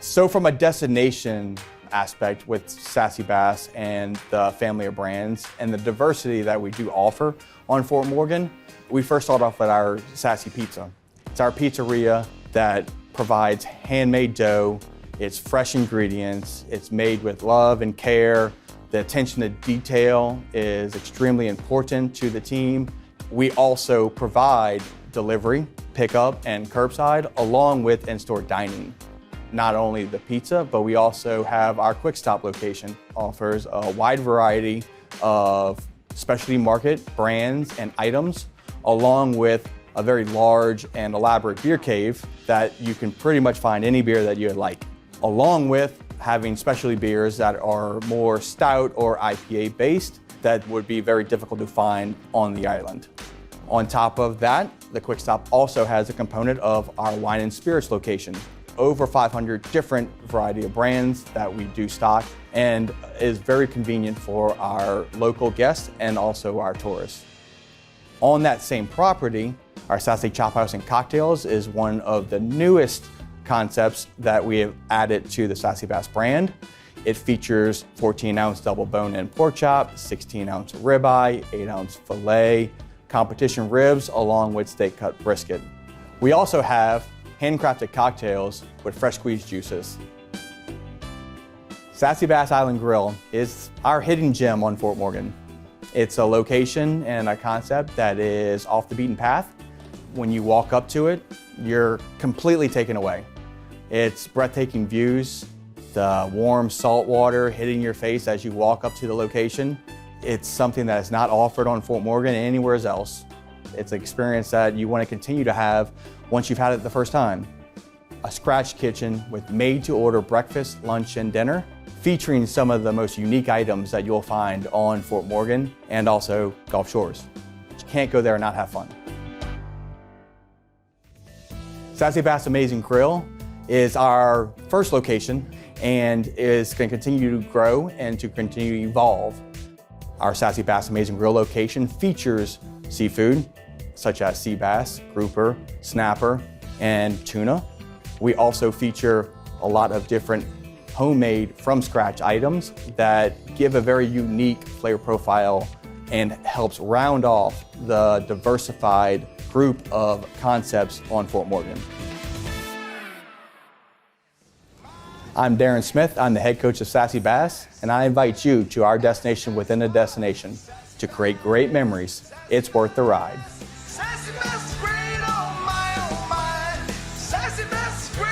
So from a destination aspect with Sassy Bass and the family of brands and the diversity that we do offer on Fort Morgan, we first start off with our Sassy Pizza. It's our pizzeria that provides handmade dough, it's fresh ingredients, it's made with love and care. The attention to detail is extremely important to the team. We also provide delivery, pickup, and curbside, along with in-store dining. Not only the pizza, but we also have our Quick Stop location, offers a wide variety of specialty market brands and items, along with a very large and elaborate beer cave that you can pretty much find any beer that you would like, along with having specialty beers that are more stout or IPA based that would be very difficult to find on the island. On top of that, the Quick Stop also has a component of our wine and spirits location. Over 500 different variety of brands that we do stock and is very convenient for our local guests and also our tourists. On that same property, our Sassy Chop House and Cocktails is one of the newest concepts that we have added to the Sassy Bass brand. It features 14-ounce double bone-in pork chop, 16-ounce ribeye, 8-ounce filet, competition ribs, along with steak cut brisket. We also have handcrafted cocktails with fresh squeezed juices. Sassy Bass Island Grill is our hidden gem on Fort Morgan. It's a location and a concept that is off the beaten path. When you walk up to it, you're completely taken away. It's breathtaking views, the warm salt water hitting your face as you walk up to the location. It's something that is not offered on Fort Morgan and anywhere else. It's an experience that you want to continue to have once you've had it the first time. A scratch kitchen with made-to-order breakfast, lunch, and dinner, featuring some of the most unique items that you'll find on Fort Morgan and also Gulf Shores. You can't go there and not have fun. Sassy Bass Amazing Grill is our first location and is going to continue to grow and to continue to evolve. Our Sassy Bass Amazing Grill location features seafood such as sea bass, grouper, snapper, and tuna. We also feature a lot of different homemade from scratch items that give a very unique flavor profile and helps round off the diversified group of concepts on Fort Morgan. I'm Darren Smith, I'm the head coach of Sassy Bass, and I invite you to our destination within a destination to create great memories. It's worth the ride. Sassy Bass is great, oh my, oh my. Sassy Bass is great.